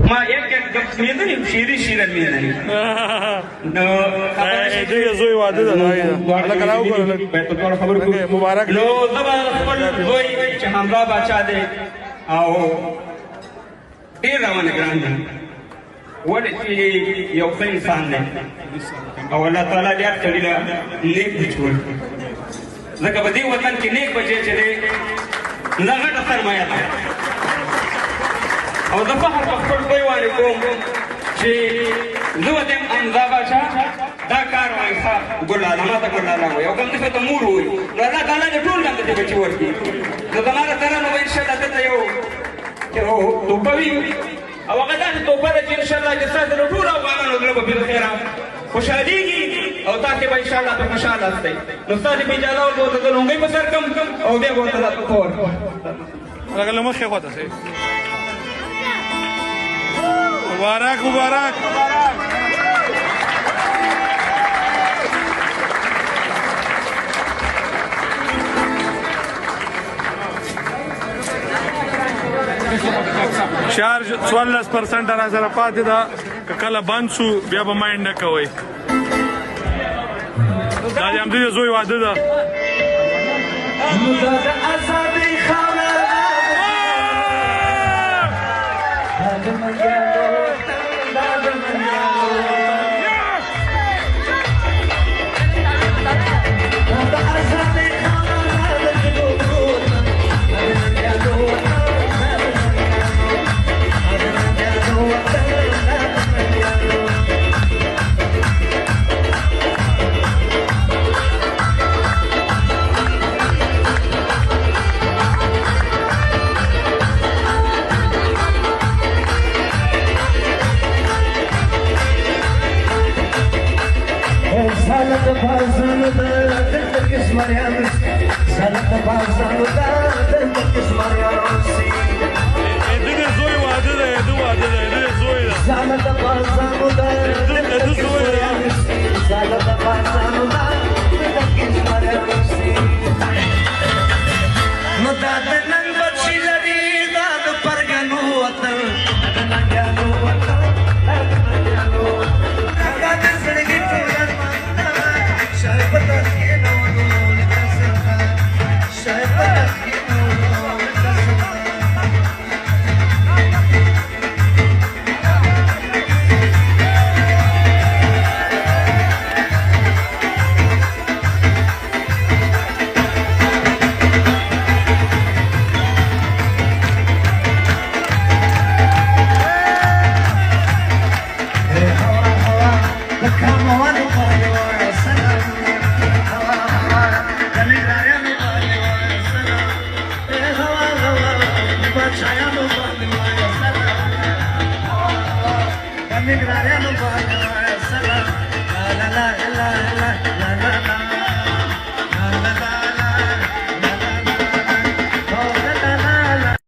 ما یک میدونی شیرین میدونی دې زوی واده ده دا کلاو کړل مبارک نو زبر خپل زوی چې حمزه بچا دی او ډیر روان ګران دی ولې چې یو ښه انسان دی او الله تعالی دې هر سړي له نیک بچي ورکړي ځکه په دې وطن کې نیک بچی چې دی دا غټه سرمایه ده او زه فخر په خپل زوی باندې کوم چې زه وتم حمزه بچا دا کار وایي ښه ګل لاله ما ته ګل لاله وایي او کوم څه ته مور وایي نو الله تعالی دې ټول باندې دې بچي ورکړي نو زما له سره نو انشاءالله دلته یو توپه وي او هغه داسې توپه ده چې انشاءالله چې ستاسو د ټولو افغانانو زړه به بالخیره خوشحالېږي او تاسې به انشاءالله پرې خوشحاله استئ نو ستاسې په اجازه ول به ورته زه لونګۍ په سر کړم او بیا به ورته دا توپه ورکړم لکه له مخکې خواته سي مبارک مبارک چارج 14% را سره پاتې ده که کله بند شو بیا به مایند نه کوئ دا د همدې زوی واده ده زوی واده ده زوی ده زوی ده